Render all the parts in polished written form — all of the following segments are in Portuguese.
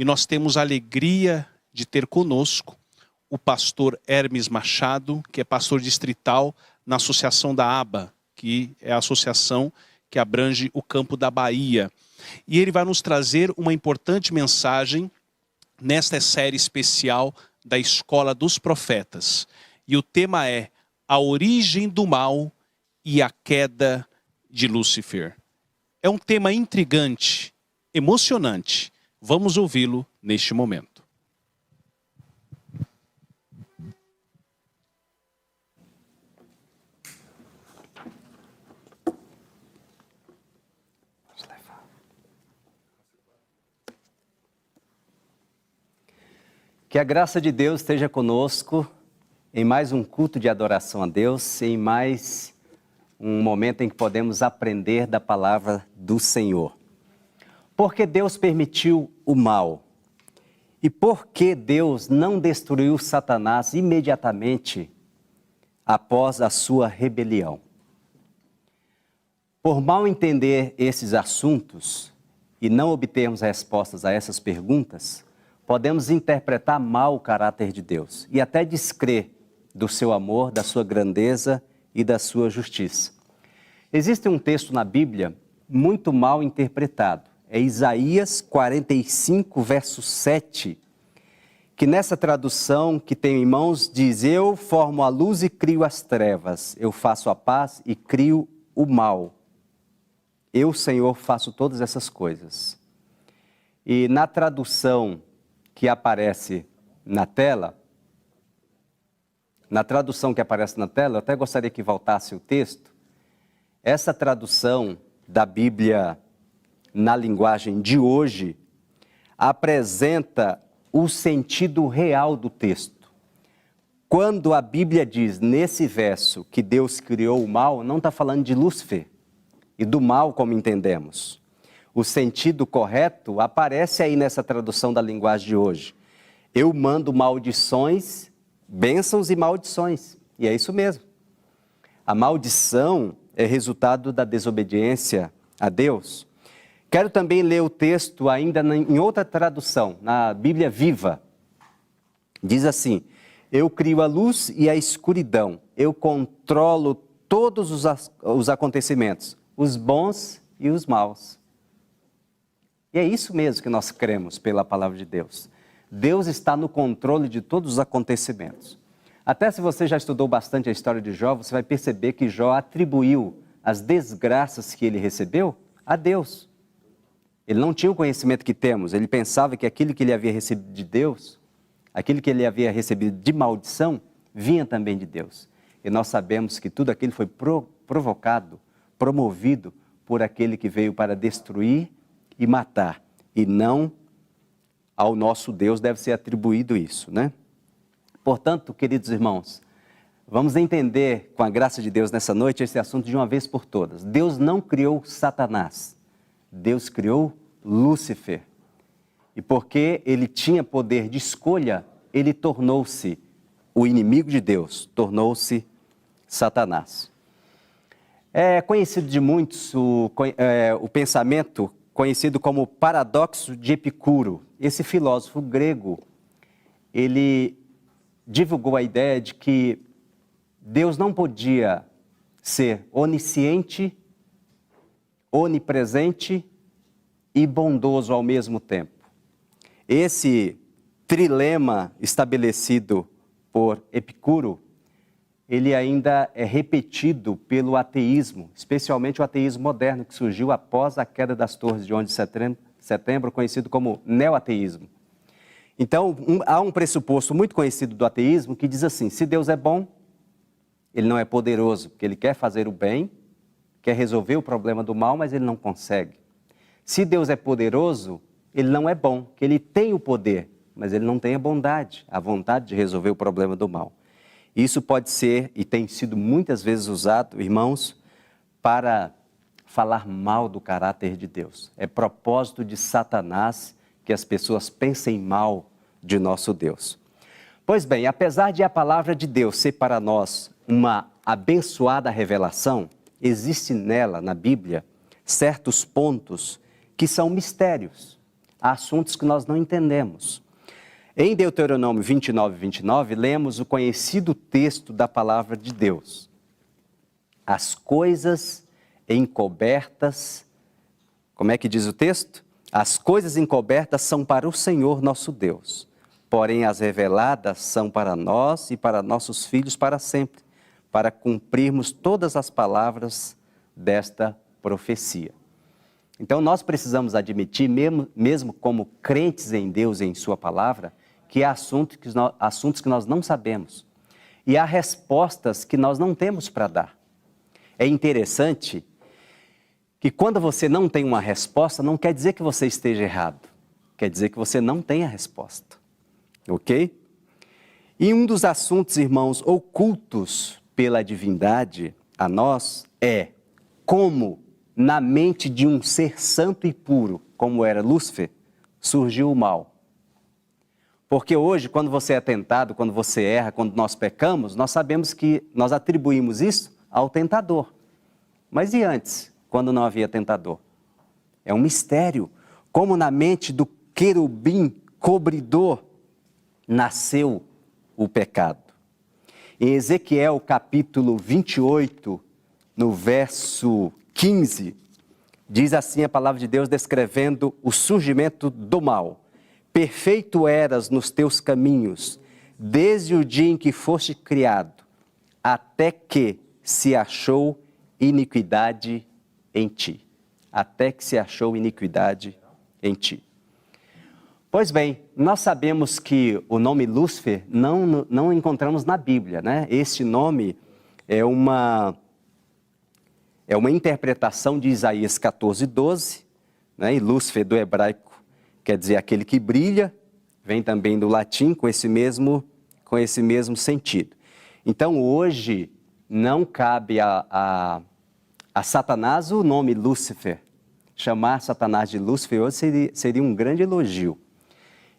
e nós temos a alegria de ter conosco o pastor Hermes Machado, que é pastor distrital na Associação da ABA, que é a associação que abrange o campo da Bahia. E ele vai nos trazer uma importante mensagem nesta série especial da Escola dos Profetas. E o tema é a origem do mal e a queda de Lúcifer. É um tema intrigante, emocionante. Vamos ouvi-lo neste momento. Que a graça de Deus esteja conosco em mais um culto de adoração a Deus, em mais um momento em que podemos aprender da palavra do Senhor. Porque Deus permitiu o mal? E por que Deus não destruiu Satanás imediatamente após a sua rebelião? Por mal entender esses assuntos e não obtermos respostas a essas perguntas, podemos interpretar mal o caráter de Deus e até descrer do seu amor, da sua grandeza e da sua justiça. Existe um texto na Bíblia muito mal interpretado. É Isaías 45, verso 7, que nessa tradução que tenho em mãos diz: eu formo a luz e crio as trevas, eu faço a paz e crio o mal. Eu, Senhor, faço todas essas coisas. E na tradução que aparece na tela, eu até gostaria que voltasse o texto. Essa tradução da Bíblia na linguagem de hoje apresenta o sentido real do texto. Quando a Bíblia diz nesse verso que Deus criou o mal, não está falando de Lúcifer e do mal como entendemos. O sentido correto aparece aí nessa tradução da linguagem de hoje. Eu mando maldições, bênçãos e maldições. E é isso mesmo. A maldição é resultado da desobediência a Deus. Quero também ler o texto ainda em outra tradução, na Bíblia Viva. Diz assim: eu crio a luz e a escuridão. Eu controlo todos os acontecimentos, os bons e os maus. E é isso mesmo que nós cremos pela palavra de Deus. Deus está no controle de todos os acontecimentos. Até se você já estudou bastante a história de Jó, você vai perceber que Jó atribuiu as desgraças que ele recebeu a Deus. Ele não tinha o conhecimento que temos, ele pensava que aquilo que ele havia recebido de Deus, aquilo que ele havia recebido de maldição, vinha também de Deus. E nós sabemos que tudo aquilo foi provocado, promovido por aquele que veio para destruir e matar, e não ao nosso Deus deve ser atribuído isso, né? Portanto, queridos irmãos, vamos entender com a graça de Deus nessa noite esse assunto de uma vez por todas. Deus não criou Satanás, Deus criou Lúcifer. E porque ele tinha poder de escolha, ele tornou-se o inimigo de Deus, tornou-se Satanás. É conhecido de muitos o pensamento conhecido como paradoxo de Epicuro. Esse filósofo grego, ele divulgou a ideia de que Deus não podia ser onisciente, onipresente e bondoso ao mesmo tempo. Esse trilema estabelecido por Epicuro, ele ainda é repetido pelo ateísmo, especialmente o ateísmo moderno, que surgiu após a queda das torres de 11 de setembro, conhecido como neoateísmo. Então, há um pressuposto muito conhecido do ateísmo que diz assim: se Deus é bom, ele não é poderoso, porque ele quer fazer o bem, quer resolver o problema do mal, mas ele não consegue. Se Deus é poderoso, ele não é bom, porque ele tem o poder, mas ele não tem a bondade, a vontade de resolver o problema do mal. Isso pode ser, e tem sido muitas vezes usado, irmãos, para falar mal do caráter de Deus. É propósito de Satanás que as pessoas pensem mal de nosso Deus. Pois bem, apesar de a palavra de Deus ser para nós uma abençoada revelação, existe nela, na Bíblia, certos pontos que são mistérios. há assuntos que nós não entendemos. Em Deuteronômio 29, lemos o conhecido texto da palavra de Deus. As coisas encobertas, como é que diz o texto? As coisas encobertas são para o Senhor nosso Deus, porém as reveladas são para nós e para nossos filhos para sempre, para cumprirmos todas as palavras desta profecia. Então nós precisamos admitir, mesmo como crentes em Deus e em sua palavra, que há assuntos que nós não sabemos e há respostas que nós não temos para dar. É interessante que quando você não tem uma resposta, não quer dizer que você esteja errado, quer dizer que você não tem a resposta, ok? E um dos assuntos, irmãos, ocultos pela divindade a nós é como na mente de um ser santo e puro, como era Lúcifer, surgiu o mal. Porque hoje, quando você é tentado, quando você erra, quando nós pecamos, nós sabemos que nós atribuímos isso ao tentador. Mas e antes, quando não havia tentador? É um mistério. Como na mente do querubim cobridor nasceu o pecado. Em Ezequiel capítulo 28, no verso 15, diz assim a palavra de Deus descrevendo o surgimento do mal. Perfeito eras nos teus caminhos, desde o dia em que foste criado, até que se achou iniquidade em ti. Até que se achou iniquidade em ti. Pois bem, nós sabemos que o nome Lúcifer não encontramos na Bíblia, né? Este nome é uma interpretação de Isaías 14:12, né? E Lúcifer do hebraico quer dizer aquele que brilha, vem também do latim com esse mesmo sentido. Então hoje não cabe a Satanás o nome Lúcifer. Chamar Satanás de Lúcifer hoje seria um grande elogio.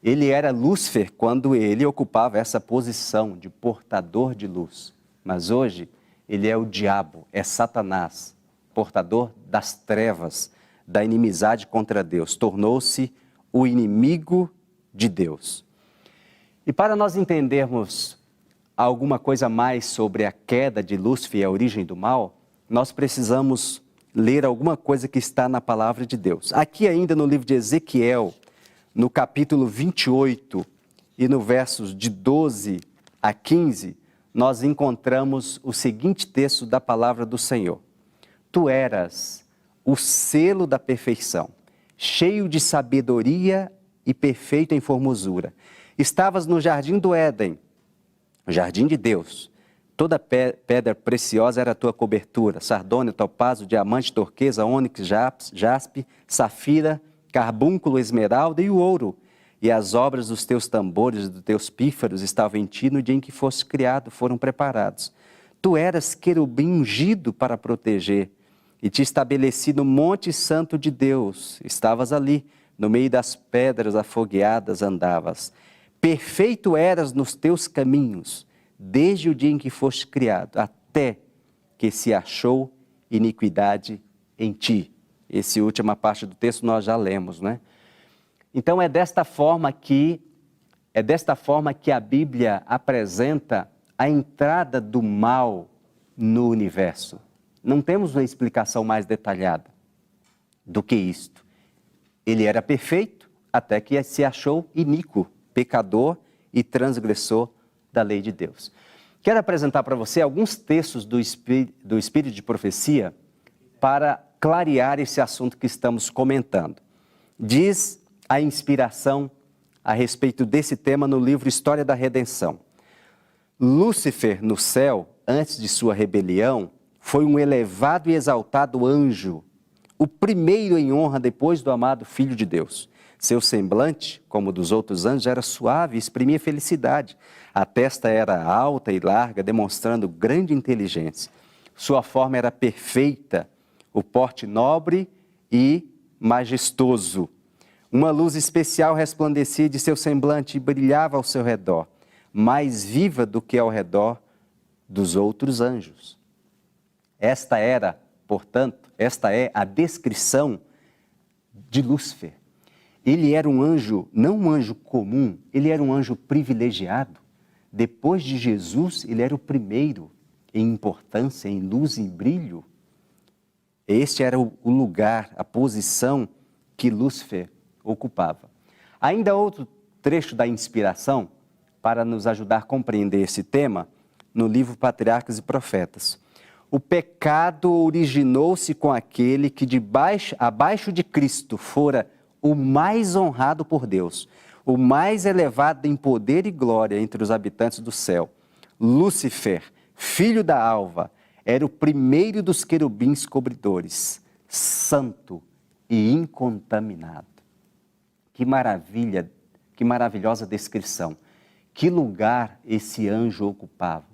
Ele era Lúcifer quando ele ocupava essa posição de portador de luz. Mas hoje ele é o diabo, é Satanás, portador das trevas, da inimizade contra Deus. Tornou-se o inimigo de Deus. E para nós entendermos alguma coisa mais sobre a queda de Lúcifer e a origem do mal, nós precisamos ler alguma coisa que está na palavra de Deus. Aqui ainda no livro de Ezequiel, no capítulo 28 e no versos de 12 a 15, nós encontramos o seguinte texto da palavra do Senhor. Tu eras o selo da perfeição, cheio de sabedoria e perfeito em formosura. Estavas no jardim do Éden, o jardim de Deus. Toda pedra preciosa era a tua cobertura, sardônio, topázio, diamante, turquesa, ônix, jaspe, safira, carbúnculo, esmeralda e o ouro. E as obras dos teus tambores e dos teus pífaros estavam em ti no dia em que foste criado, foram preparados. Tu eras querubim ungido para proteger, e te estabeleci no monte santo de Deus. Estavas ali, no meio das pedras afogueadas andavas. Perfeito eras nos teus caminhos, desde o dia em que foste criado, até que se achou iniquidade em ti. Essa última parte do texto nós já lemos, né? Então é desta forma que a Bíblia apresenta a entrada do mal no universo. Não temos uma explicação mais detalhada do que isto. Ele era perfeito até que se achou iníquo, pecador e transgressor da lei de Deus. Quero apresentar para você alguns textos do Espírito de Profecia para clarear esse assunto que estamos comentando. Diz a inspiração a respeito desse tema no livro História da Redenção. Lúcifer no céu, antes de sua rebelião, foi um elevado e exaltado anjo, o primeiro em honra depois do amado Filho de Deus. Seu semblante, como o dos outros anjos, era suave e exprimia felicidade. A testa era alta e larga, demonstrando grande inteligência. Sua forma era perfeita, o porte nobre e majestoso. Uma luz especial resplandecia de seu semblante e brilhava ao seu redor, mais viva do que ao redor dos outros anjos. Esta é a descrição de Lúcifer. Ele era um anjo, não um anjo comum, ele era um anjo privilegiado. Depois de Jesus, ele era o primeiro em importância, em luz e em brilho. Este era o lugar, a posição que Lúcifer ocupava. Ainda outro trecho da inspiração, para nos ajudar a compreender esse tema, no livro Patriarcas e Profetas. O pecado originou-se com aquele que abaixo de Cristo fora o mais honrado por Deus, o mais elevado em poder e glória entre os habitantes do céu. Lúcifer, filho da alva, era o primeiro dos querubins cobridores, santo e incontaminado. Que maravilha, que maravilhosa descrição. Que lugar esse anjo ocupava,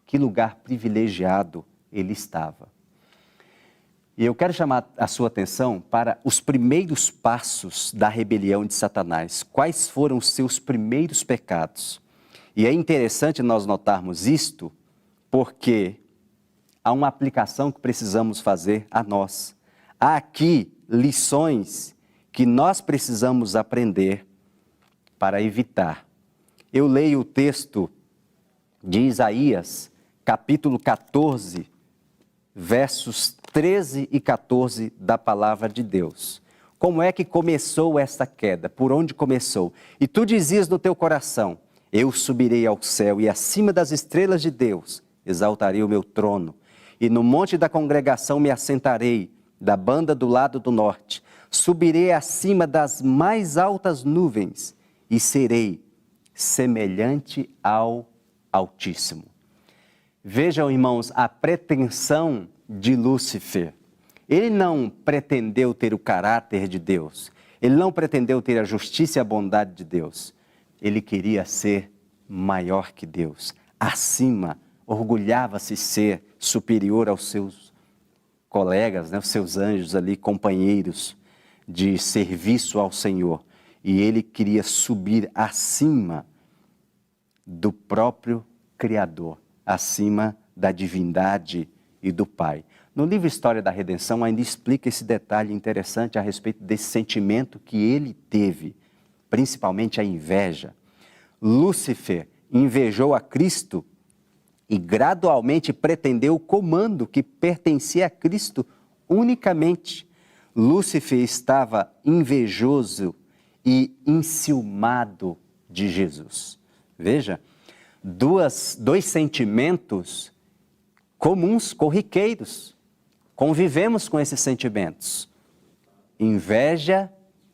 que lugar privilegiado ele estava. E eu quero chamar a sua atenção para os primeiros passos da rebelião de Satanás. Quais foram os seus primeiros pecados? E é interessante nós notarmos isto, porque há uma aplicação que precisamos fazer a nós. Há aqui lições que nós precisamos aprender para evitar. Eu leio o texto de Isaías, capítulo 14, versos 13 e 14 da palavra de Deus. Como é que começou esta queda? Por onde começou? E tu dizias no teu coração, eu subirei ao céu e acima das estrelas de Deus exaltarei o meu trono. E no monte da congregação me assentarei, da banda do lado do norte. Subirei acima das mais altas nuvens e serei semelhante ao Altíssimo. Vejam, irmãos, a pretensão de Lúcifer. Ele não pretendeu ter o caráter de Deus. Ele não pretendeu ter a justiça e a bondade de Deus. Ele queria ser maior que Deus, acima, orgulhava-se ser superior aos seus colegas, os seus anjos ali, companheiros de serviço ao Senhor. E ele queria subir acima do próprio Criador, acima da divindade e do Pai. No livro História da Redenção ainda explica esse detalhe interessante a respeito desse sentimento que ele teve, principalmente a inveja. Lúcifer invejou a Cristo e gradualmente pretendeu o comando que pertencia a Cristo unicamente. Lúcifer estava invejoso e enciumado de Jesus. Veja, dois sentimentos comuns, corriqueiros. Convivemos com esses sentimentos. Inveja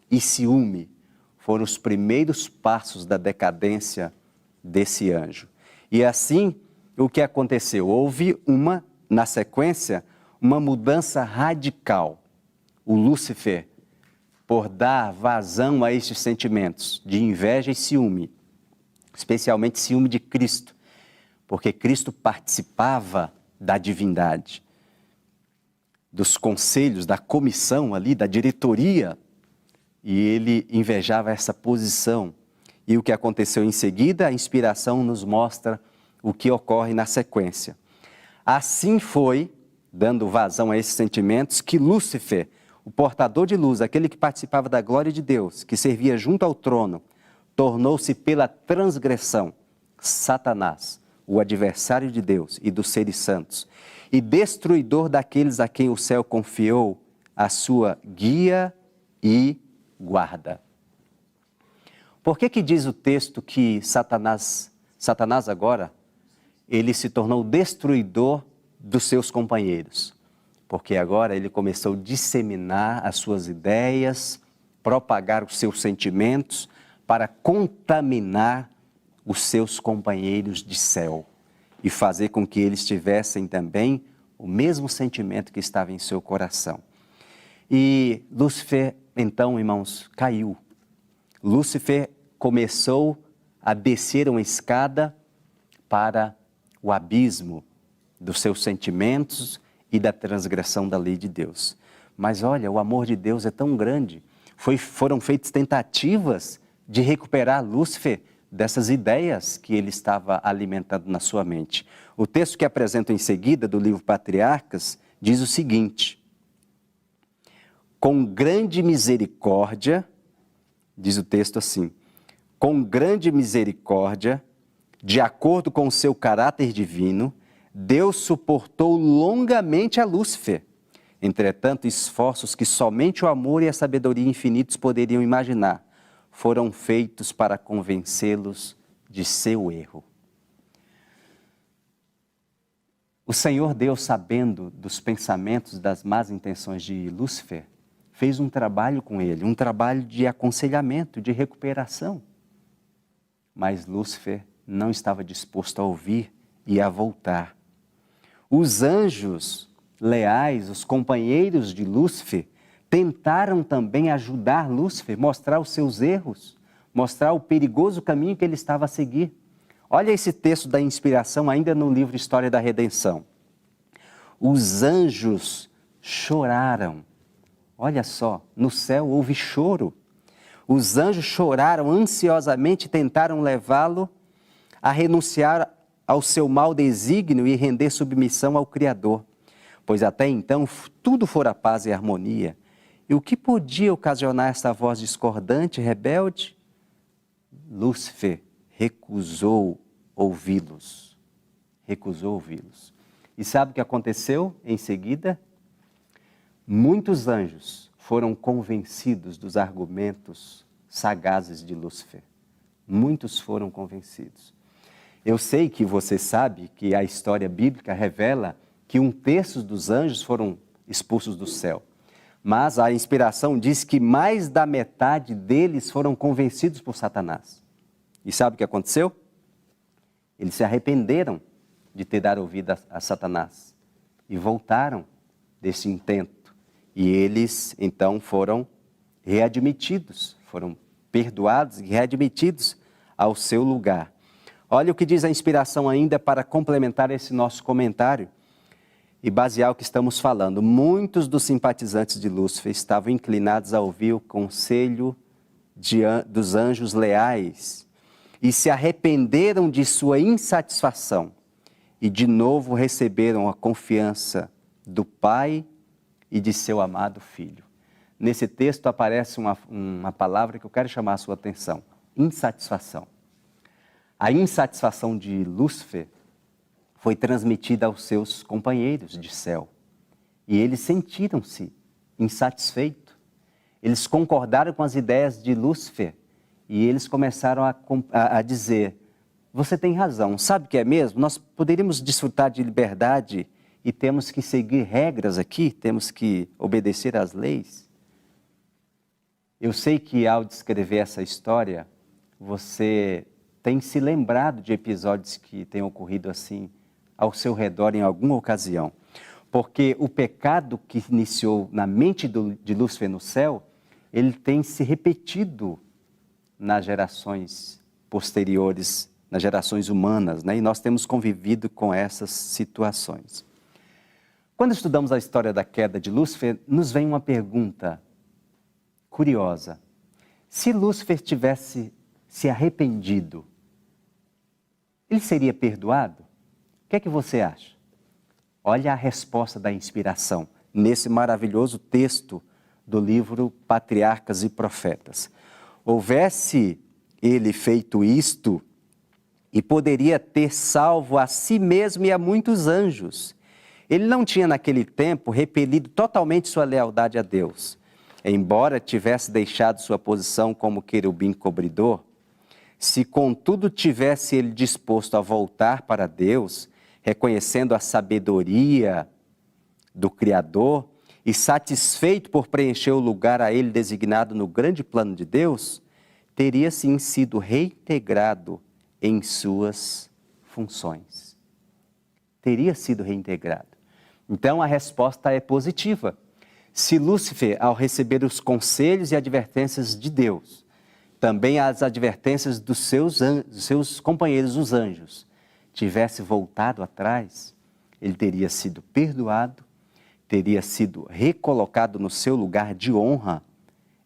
e ciúme foram os primeiros passos da decadência desse anjo. E assim, o que aconteceu? Houve na sequência, uma mudança radical. O Lúcifer, por dar vazão a estes sentimentos de inveja e ciúme, especialmente ciúme de Cristo, porque Cristo participava da divindade, dos conselhos, da comissão ali, da diretoria, e ele invejava essa posição. E o que aconteceu em seguida, a inspiração nos mostra o que ocorre na sequência. Assim foi, dando vazão a esses sentimentos, que Lúcifer, o portador de luz, aquele que participava da glória de Deus, que servia junto ao trono, tornou-se pela transgressão Satanás, o adversário de Deus e dos seres santos, e destruidor daqueles a quem o céu confiou a sua guia e guarda. Por que diz o texto que Satanás agora, ele se tornou destruidor dos seus companheiros? Porque agora ele começou a disseminar as suas ideias, propagar os seus sentimentos para contaminar os seus companheiros de céu e fazer com que eles tivessem também o mesmo sentimento que estava em seu coração. E Lúcifer, então, irmãos, caiu. Lúcifer começou a descer uma escada para o abismo dos seus sentimentos e da transgressão da lei de Deus. Mas olha, o amor de Deus é tão grande. Foram feitas tentativas de recuperar Lúcifer dessas ideias que ele estava alimentando na sua mente. O texto que apresento em seguida, do livro Patriarcas, diz o seguinte: com grande misericórdia diz o texto assim: com grande misericórdia, de acordo com o seu caráter divino, Deus suportou longamente a Lúcifer. Entretanto, esforços que somente o amor e a sabedoria infinitos poderiam imaginar foram feitos para convencê-los de seu erro. O Senhor Deus, sabendo dos pensamentos, das más intenções de Lúcifer, fez um trabalho com ele, um trabalho de aconselhamento, de recuperação. Mas Lúcifer não estava disposto a ouvir e a voltar. Os anjos leais, os companheiros de Lúcifer, tentaram também ajudar Lúcifer, mostrar os seus erros, mostrar o perigoso caminho que ele estava a seguir. Olha esse texto da inspiração ainda no livro História da Redenção. Os anjos choraram. Olha só, no céu houve choro. Os anjos choraram ansiosamente e tentaram levá-lo a renunciar ao seu mau desígnio e render submissão ao Criador. Pois até então tudo fora paz e harmonia. E o que podia ocasionar essa voz discordante e rebelde? Lúcifer recusou ouvi-los. Recusou ouvi-los. E sabe o que aconteceu em seguida? Muitos anjos foram convencidos dos argumentos sagazes de Lúcifer. Muitos foram convencidos. Eu sei que você sabe que a história bíblica revela que 1/3 dos anjos foram expulsos do céu. Mas a inspiração diz que mais da metade deles foram convencidos por Satanás. E sabe o que aconteceu? Eles se arrependeram de ter dado ouvido a Satanás e voltaram desse intento. E eles, então, foram readmitidos, foram perdoados e readmitidos ao seu lugar. Olha o que diz a inspiração ainda para complementar esse nosso comentário e basear o que estamos falando. Muitos dos simpatizantes de Lúcifer estavam inclinados a ouvir o conselho dos anjos leais e se arrependeram de sua insatisfação e de novo receberam a confiança do Pai e de seu amado Filho. Nesse texto aparece uma palavra que eu quero chamar a sua atenção: insatisfação. A insatisfação de Lúcifer foi transmitida aos seus companheiros de céu. E eles sentiram-se insatisfeitos. Eles concordaram com as ideias de Lúcifer. E eles começaram a dizer: você tem razão, sabe o que é mesmo? Nós poderíamos desfrutar de liberdade e temos que seguir regras aqui, temos que obedecer às leis. Eu sei que ao descrever essa história, você tem se lembrado de episódios que têm ocorrido assim ao seu redor em alguma ocasião. Porque o pecado que iniciou na mente de Lúcifer no céu, ele tem se repetido nas gerações posteriores, nas gerações humanas, né? E nós temos convivido com essas situações. Quando estudamos a história da queda de Lúcifer, nos vem uma pergunta curiosa. Se Lúcifer tivesse se arrependido, ele seria perdoado? O que é que você acha? Olha a resposta da inspiração nesse maravilhoso texto do livro Patriarcas e Profetas. Houvesse ele feito isto, e poderia ter salvo a si mesmo e a muitos anjos. Ele não tinha naquele tempo repelido totalmente sua lealdade a Deus. Embora tivesse deixado sua posição como querubim cobridor, se contudo tivesse ele disposto a voltar para Deus, reconhecendo a sabedoria do Criador e satisfeito por preencher o lugar a ele designado no grande plano de Deus, teria sim sido reintegrado em suas funções. Teria sido reintegrado. Então a resposta é positiva. Se Lúcifer, ao receber os conselhos e advertências de Deus, também as advertências dos seus companheiros, os anjos, tivesse voltado atrás, ele teria sido perdoado, teria sido recolocado no seu lugar de honra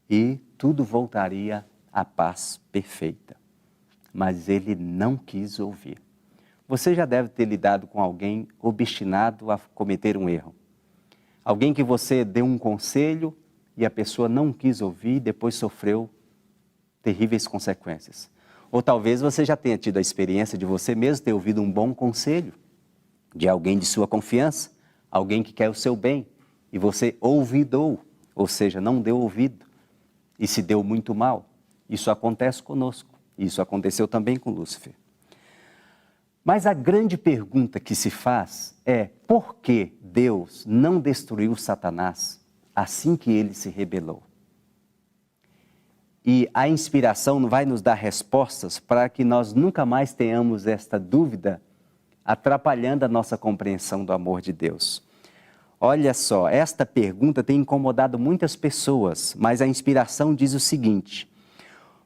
e tudo voltaria à paz perfeita. Mas ele não quis ouvir. Você já deve ter lidado com alguém obstinado a cometer um erro. Alguém que você deu um conselho e a pessoa não quis ouvir e depois sofreu terríveis consequências. Ou talvez você já tenha tido a experiência de você mesmo ter ouvido um bom conselho de alguém de sua confiança, alguém que quer o seu bem, e você ouvidou, ou seja, não deu ouvido, e se deu muito mal. Isso acontece conosco, isso aconteceu também com Lúcifer. Mas a grande pergunta que se faz é: por que Deus não destruiu Satanás assim que ele se rebelou? E a inspiração vai nos dar respostas para que nós nunca mais tenhamos esta dúvida atrapalhando a nossa compreensão do amor de Deus. Olha só, esta pergunta tem incomodado muitas pessoas, mas a inspiração diz o seguinte: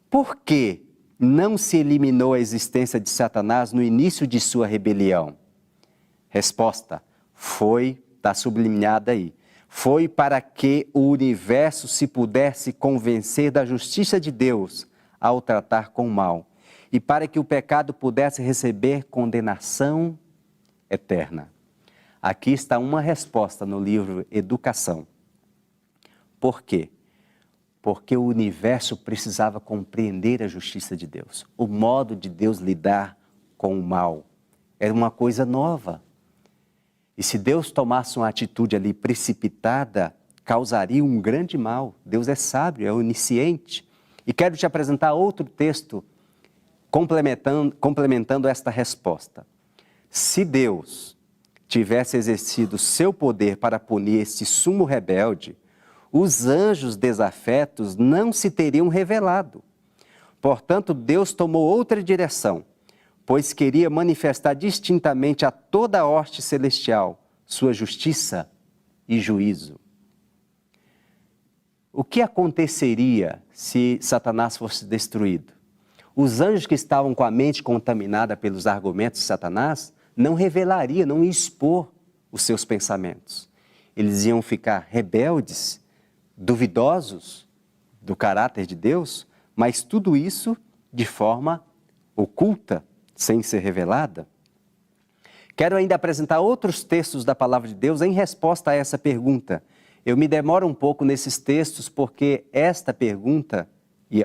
por que não se eliminou a existência de Satanás no início de sua rebelião? Resposta: está sublinhada aí. Foi para que o universo se pudesse convencer da justiça de Deus ao tratar com o mal, e para que o pecado pudesse receber condenação eterna. Aqui está uma resposta no livro Educação. Por quê? Porque o universo precisava compreender a justiça de Deus. O modo de Deus lidar com o mal era uma coisa nova. E se Deus tomasse uma atitude ali precipitada, causaria um grande mal. Deus é sábio, é onisciente. E quero te apresentar outro texto complementando esta resposta. Se Deus tivesse exercido seu poder para punir este sumo rebelde, os anjos desafetos não se teriam revelado. Portanto, Deus tomou outra direção, pois queria manifestar distintamente a toda a hoste celestial sua justiça e juízo. O que aconteceria se Satanás fosse destruído? Os anjos que estavam com a mente contaminada pelos argumentos de Satanás não revelariam, não iam expor os seus pensamentos. Eles iam ficar rebeldes, duvidosos do caráter de Deus, mas tudo isso de forma oculta, sem ser revelada. Quero ainda apresentar outros textos da Palavra de Deus em resposta a essa pergunta. Eu me demoro um pouco nesses textos porque esta pergunta,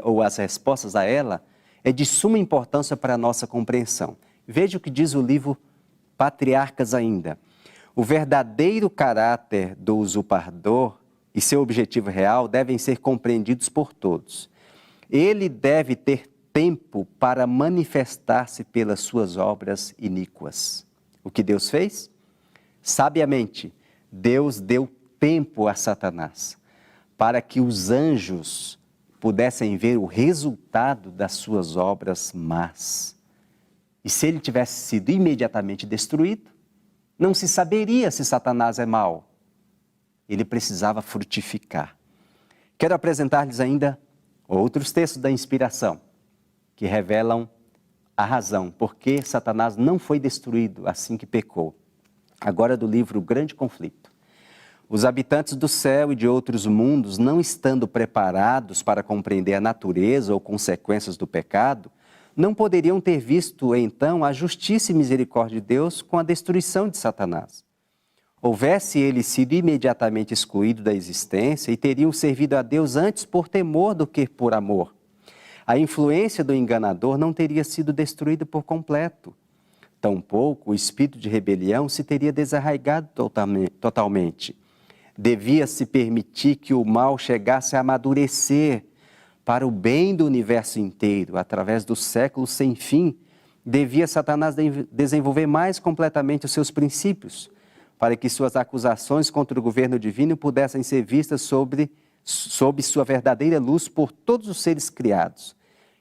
ou as respostas a ela, é de suma importância para a nossa compreensão. Veja o que diz o livro Patriarcas ainda. O verdadeiro caráter do usurpador e seu objetivo real devem ser compreendidos por todos. Ele deve ter tempo para manifestar-se pelas suas obras iníquas. O que Deus fez? Sabiamente, Deus deu tempo a Satanás para que os anjos pudessem ver o resultado das suas obras más. E se ele tivesse sido imediatamente destruído, não se saberia se Satanás é mau. Ele precisava frutificar. Quero apresentar-lhes ainda outros textos da inspiração que revelam a razão por que Satanás não foi destruído assim que pecou. Agora do livro Grande Conflito. Os habitantes do céu e de outros mundos, não estando preparados para compreender a natureza ou consequências do pecado, não poderiam ter visto, então, a justiça e misericórdia de Deus com a destruição de Satanás. Houvesse ele sido imediatamente excluído da existência e teriam servido a Deus antes por temor do que por amor. A influência do enganador não teria sido destruída por completo. Tampouco o espírito de rebelião se teria desarraigado totalmente. Devia-se permitir que o mal chegasse a amadurecer para o bem do universo inteiro, através dos séculos sem fim. Devia Satanás desenvolver mais completamente os seus princípios, para que suas acusações contra o governo divino pudessem ser vistas sob sua verdadeira luz por todos os seres criados,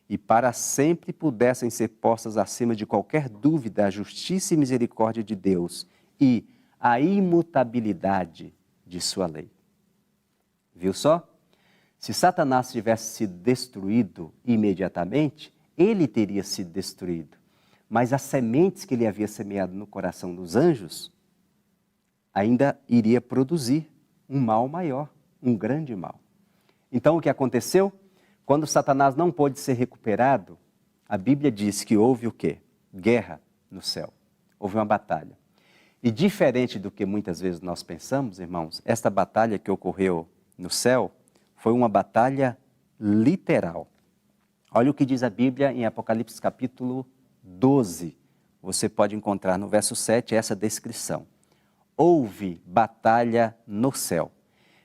e para sempre pudessem ser postas acima de qualquer dúvida a justiça e misericórdia de Deus e a imutabilidade de sua lei. Viu só? Se Satanás tivesse sido destruído imediatamente, ele teria sido destruído. Mas as sementes que ele havia semeado no coração dos anjos ainda iria produzir um mal maior, um grande mal. Então o que aconteceu? Quando Satanás não pôde ser recuperado, a Bíblia diz que houve o quê? Guerra no céu. Houve uma batalha. E diferente do que muitas vezes nós pensamos, irmãos, esta batalha que ocorreu no céu foi uma batalha literal. Olha o que diz a Bíblia em Apocalipse capítulo 12. Você pode encontrar no verso 7 essa descrição. Houve batalha no céu.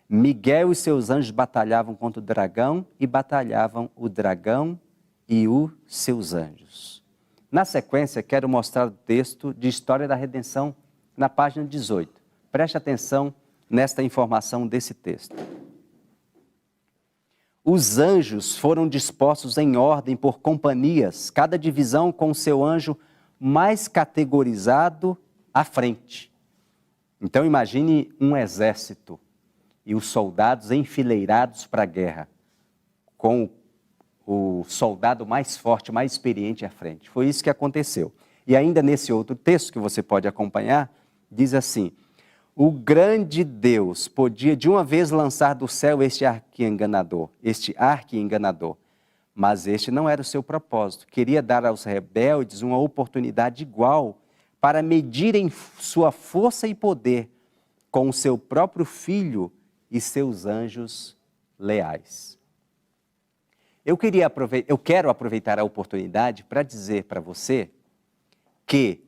Miguel e seus anjos batalhavam contra o dragão e batalhavam o dragão e os seus anjos. Na sequência, quero mostrar o texto de História da Redenção na página 18. Preste atenção nesta informação desse texto. Os anjos foram dispostos em ordem por companhias, cada divisão com o seu anjo mais categorizado à frente. Então imagine um exército e os soldados enfileirados para a guerra, com o soldado mais forte, mais experiente à frente. Foi isso que aconteceu. E ainda nesse outro texto que você pode acompanhar, diz assim: o grande Deus podia de uma vez lançar do céu este arqui-enganador, mas este não era o seu propósito. Queria dar aos rebeldes uma oportunidade igual para medirem sua força e poder com o seu próprio filho e seus anjos leais. Eu quero aproveitar a oportunidade para dizer para você que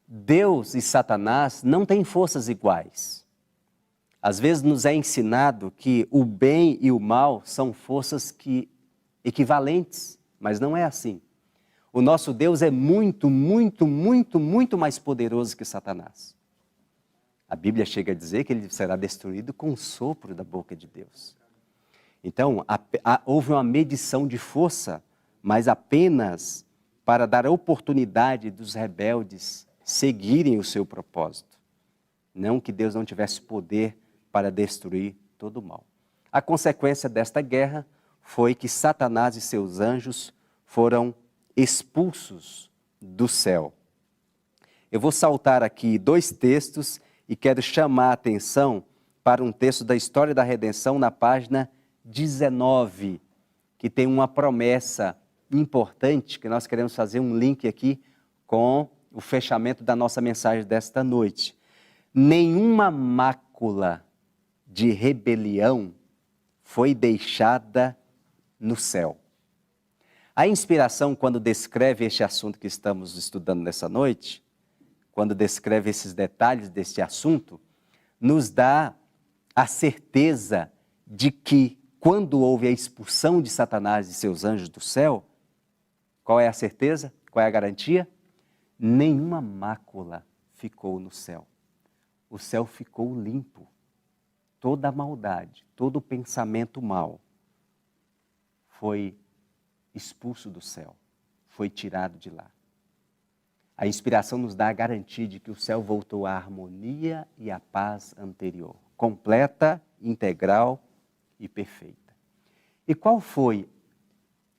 Deus e Satanás não têm forças iguais. Às vezes nos é ensinado que o bem e o mal são forças equivalentes, mas não é assim. O nosso Deus é muito, muito, muito, muito mais poderoso que Satanás. A Bíblia chega a dizer que ele será destruído com o sopro da boca de Deus. Então, houve uma medição de força, mas apenas para dar a oportunidade dos rebeldes seguirem o seu propósito. Não que Deus não tivesse poder para destruir todo o mal. A consequência desta guerra foi que Satanás e seus anjos foram expulsos do céu. Eu vou saltar aqui 2 textos e quero chamar a atenção para um texto da História da Redenção na página 19, que tem uma promessa importante, que nós queremos fazer um link aqui com o fechamento da nossa mensagem desta noite. Nenhuma mácula de rebelião foi deixada no céu. A inspiração, quando descreve este assunto que estamos estudando nessa noite, quando descreve esses detalhes deste assunto, nos dá a certeza de que, quando houve a expulsão de Satanás e seus anjos do céu, qual é a certeza? Qual é a garantia? Nenhuma mácula ficou no céu. O céu ficou limpo. Toda a maldade, todo o pensamento mau foi expulso do céu, foi tirado de lá. A inspiração nos dá a garantia de que o céu voltou à harmonia e à paz anterior, completa, integral e perfeita. E qual foi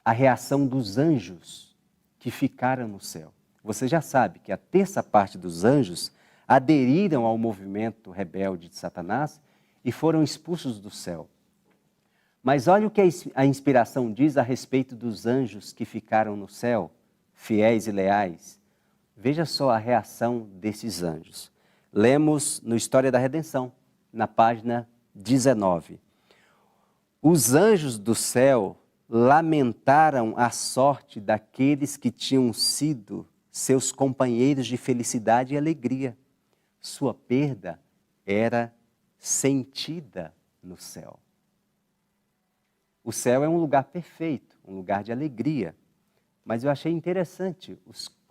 a reação dos anjos que ficaram no céu? Você já sabe que a terça parte dos anjos aderiram ao movimento rebelde de Satanás e foram expulsos do céu. Mas olha o que a inspiração diz a respeito dos anjos que ficaram no céu, fiéis e leais. Veja só a reação desses anjos. Lemos no História da Redenção, na página 19. Os anjos do céu lamentaram a sorte daqueles que tinham sido seus companheiros de felicidade e alegria. Sua perda era sentida no céu. O céu é um lugar perfeito, um lugar de alegria. Mas eu achei interessante,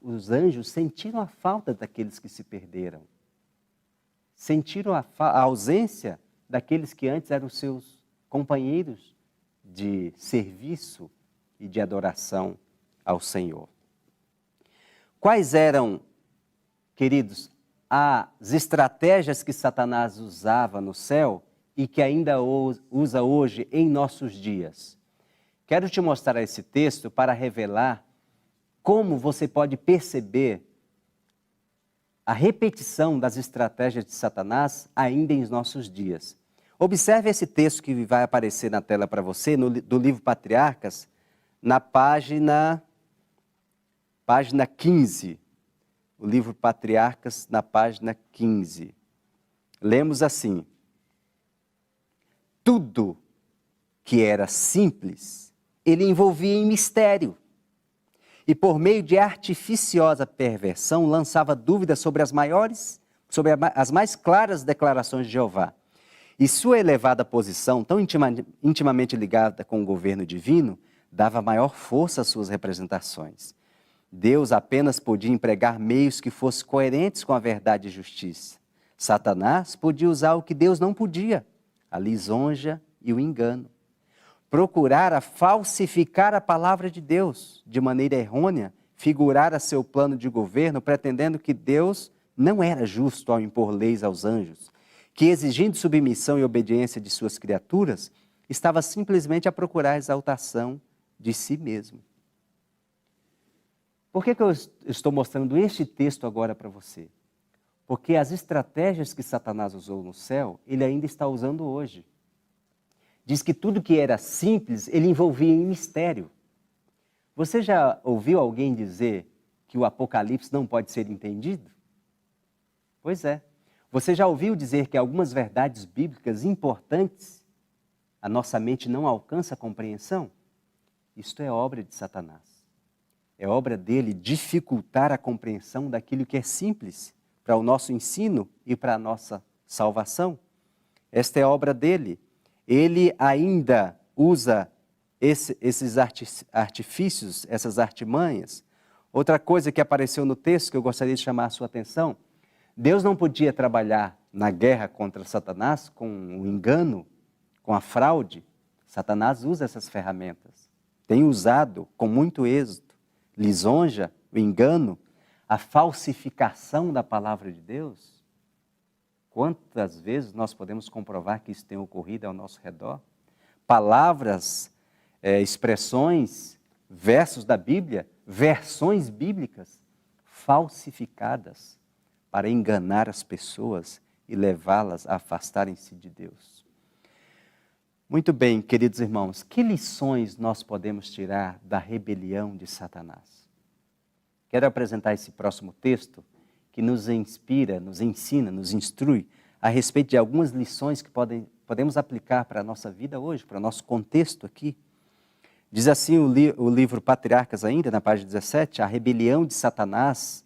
os anjos sentiram a falta daqueles que se perderam. Sentiram a ausência daqueles que antes eram seus companheiros de serviço e de adoração ao Senhor. Quais eram, queridos, as estratégias que Satanás usava no céu e que ainda usa hoje em nossos dias? Quero te mostrar esse texto para revelar como você pode perceber a repetição das estratégias de Satanás ainda em nossos dias. Observe esse texto que vai aparecer na tela para você, do livro Patriarcas, na página 15. O livro Patriarcas, na página 15. Lemos assim: tudo que era simples, ele envolvia em mistério. E por meio de artificiosa perversão, lançava dúvidas sobre as mais claras declarações de Jeová. E sua elevada posição, tão intimamente ligada com o governo divino, dava maior força às suas representações. Deus apenas podia empregar meios que fossem coerentes com a verdade e justiça. Satanás podia usar o que Deus não podia, a lisonja e o engano. Procurara falsificar a palavra de Deus de maneira errônea, figurara seu plano de governo, pretendendo que Deus não era justo ao impor leis aos anjos, que exigindo submissão e obediência de suas criaturas, estava simplesmente a procurar a exaltação de si mesmo. Por que eu estou mostrando este texto agora para você? Porque as estratégias que Satanás usou no céu, ele ainda está usando hoje. Diz que tudo que era simples, ele envolvia em mistério. Você já ouviu alguém dizer que o Apocalipse não pode ser entendido? Pois é. Você já ouviu dizer que algumas verdades bíblicas importantes, a nossa mente não alcança a compreensão? Isto é obra de Satanás. É obra dele dificultar a compreensão daquilo que é simples para o nosso ensino e para a nossa salvação. Esta é obra dele. Ele ainda usa esses artifícios, essas artimanhas. Outra coisa que apareceu no texto que eu gostaria de chamar a sua atenção, Deus não podia trabalhar na guerra contra Satanás com o engano, com a fraude. Satanás usa essas ferramentas. Tem usado com muito êxito. Lisonja, o engano, a falsificação da palavra de Deus. Quantas vezes nós podemos comprovar que isso tem ocorrido ao nosso redor? Palavras, expressões, versos da Bíblia, versões bíblicas falsificadas para enganar as pessoas e levá-las a afastarem-se de Deus. Muito bem, queridos irmãos, que lições nós podemos tirar da rebelião de Satanás? Quero apresentar esse próximo texto que nos inspira, nos ensina, nos instrui a respeito de algumas lições que podemos aplicar para a nossa vida hoje, para o nosso contexto aqui. Diz assim o livro Patriarcas ainda, na página 17, a rebelião de Satanás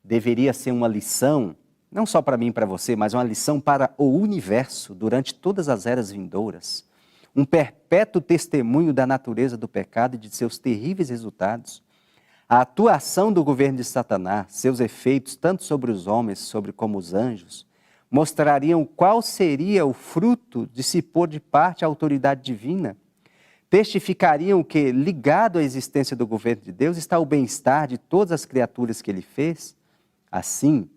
deveria ser uma lição, não só para mim e para você, mas uma lição para o universo durante todas as eras vindouras. Um perpétuo testemunho da natureza do pecado e de seus terríveis resultados. A atuação do governo de Satanás, seus efeitos tanto sobre os homens como os anjos, mostrariam qual seria o fruto de se pôr de parte a autoridade divina. Testificariam que, ligado à existência do governo de Deus, está o bem-estar de todas as criaturas que ele fez. Assim,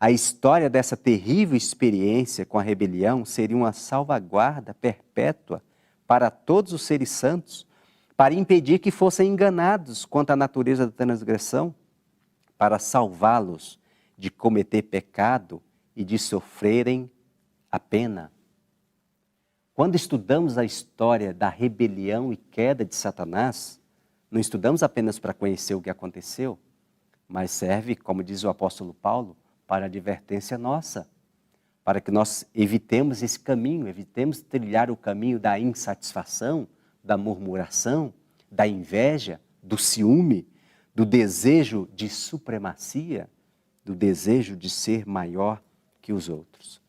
a história dessa terrível experiência com a rebelião seria uma salvaguarda perpétua para todos os seres santos, para impedir que fossem enganados quanto à natureza da transgressão, para salvá-los de cometer pecado e de sofrerem a pena. Quando estudamos a história da rebelião e queda de Satanás, não estudamos apenas para conhecer o que aconteceu, mas serve, como diz o apóstolo Paulo, para advertência nossa, para que nós evitemos esse caminho, evitemos trilhar o caminho da insatisfação, da murmuração, da inveja, do ciúme, do desejo de supremacia, do desejo de ser maior que os outros.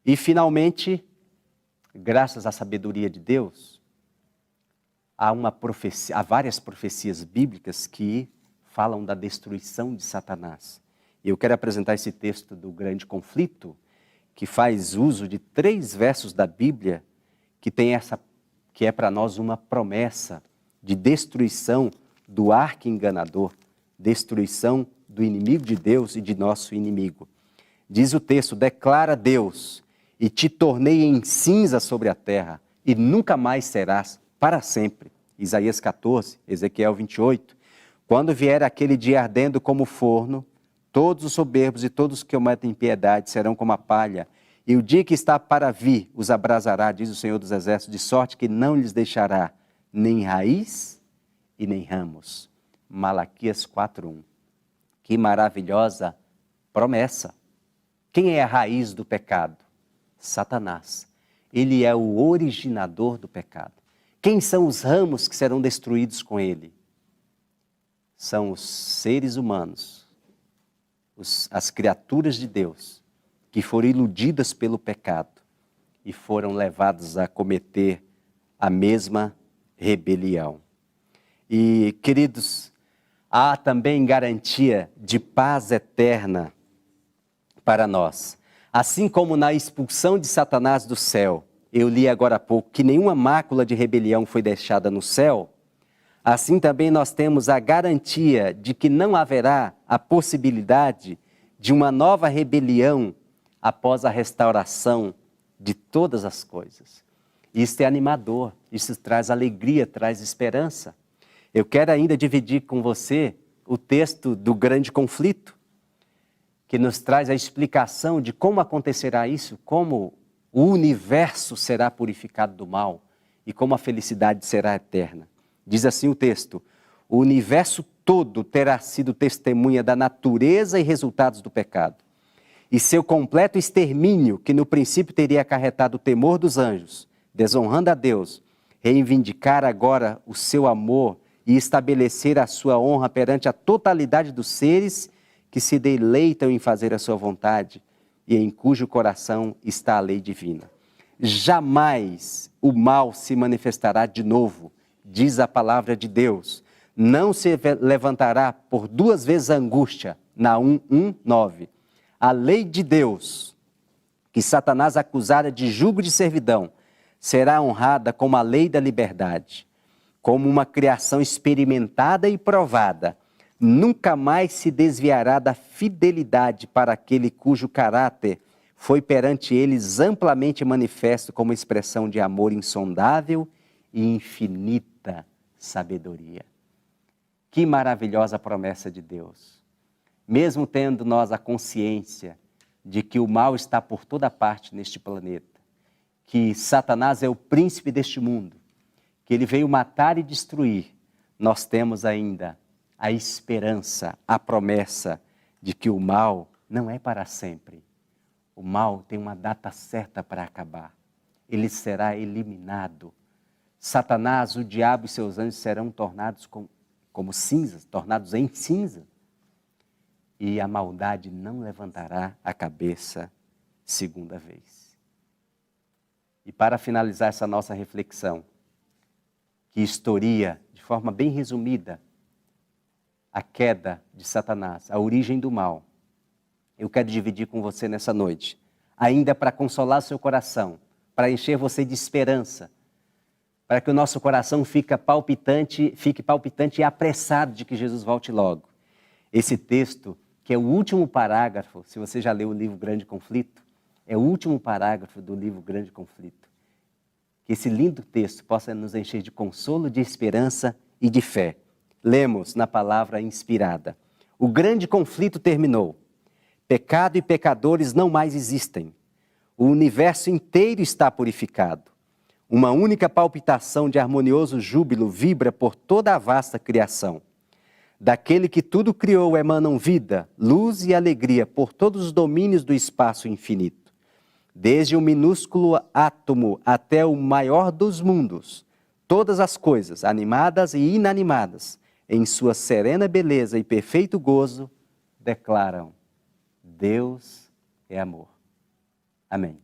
E, finalmente, graças à sabedoria de Deus, há várias profecias bíblicas que falam da destruição de Satanás. E eu quero apresentar esse texto do grande conflito, que faz uso de 3 versos da Bíblia, que é para nós uma promessa de destruição do arqui-enganador, destruição do inimigo de Deus e de nosso inimigo. Diz o texto, declara Deus, e te tornei em cinza sobre a terra, e nunca mais serás para sempre. Isaías 14, Ezequiel 28. Quando vier aquele dia ardendo como forno, todos os soberbos e todos os que cometem impiedade serão como a palha, e o dia que está para vir os abrasará, diz o Senhor dos Exércitos, de sorte que não lhes deixará nem raiz e nem ramos. Malaquias 4:1. Que maravilhosa promessa. Quem é a raiz do pecado? Satanás. Ele é o originador do pecado. Quem são os ramos que serão destruídos com ele? São os seres humanos, as criaturas de Deus, que foram iludidas pelo pecado e foram levadas a cometer a mesma rebelião. E, queridos, há também garantia de paz eterna para nós. Assim como na expulsão de Satanás do céu, eu li agora há pouco que nenhuma mácula de rebelião foi deixada no céu, assim também nós temos a garantia de que não haverá a possibilidade de uma nova rebelião após a restauração de todas as coisas. Isso é animador, isso traz alegria, traz esperança. Eu quero ainda dividir com você o texto do grande conflito, que nos traz a explicação de como acontecerá isso, como o universo será purificado do mal e como a felicidade será eterna. Diz assim o texto: o universo todo terá sido testemunha da natureza e resultados do pecado. E seu completo extermínio, que no princípio teria acarretado o temor dos anjos, desonrando a Deus, reivindicar agora o seu amor e estabelecer a sua honra perante a totalidade dos seres que se deleitam em fazer a sua vontade e em cujo coração está a lei divina. Jamais o mal se manifestará de novo, diz a palavra de Deus. Não se levantará por duas vezes a angústia, Naum 1:9. A lei de Deus, que Satanás acusara de jugo de servidão, será honrada como a lei da liberdade, como uma criação experimentada e provada. Nunca mais se desviará da fidelidade para aquele cujo caráter foi perante eles amplamente manifesto como expressão de amor insondável e infinita sabedoria. Que maravilhosa promessa de Deus! Mesmo tendo nós a consciência de que o mal está por toda parte neste planeta, que Satanás é o príncipe deste mundo, que ele veio matar e destruir, nós temos ainda a esperança, a promessa de que o mal não é para sempre. O mal tem uma data certa para acabar. Ele será eliminado. Satanás, o diabo e seus anjos serão tornados como cinzas, tornados em cinza. E a maldade não levantará a cabeça segunda vez. E para finalizar essa nossa reflexão, que historia, de forma bem resumida, a queda de Satanás, a origem do mal, eu quero dividir com você nessa noite, ainda para consolar seu coração, para encher você de esperança, para que o nosso coração fique palpitante e apressado de que Jesus volte logo. Esse texto, que é o último parágrafo, se você já leu o livro Grande Conflito, é o último parágrafo do livro Grande Conflito. Que esse lindo texto possa nos encher de consolo, de esperança e de fé. Lemos na palavra inspirada: o grande conflito terminou. Pecado e pecadores não mais existem. O universo inteiro está purificado. Uma única palpitação de harmonioso júbilo vibra por toda a vasta criação. Daquele que tudo criou emanam vida, luz e alegria por todos os domínios do espaço infinito. Desde o minúsculo átomo até o maior dos mundos, todas as coisas, animadas e inanimadas, em sua serena beleza e perfeito gozo, declaram: Deus é amor. Amém.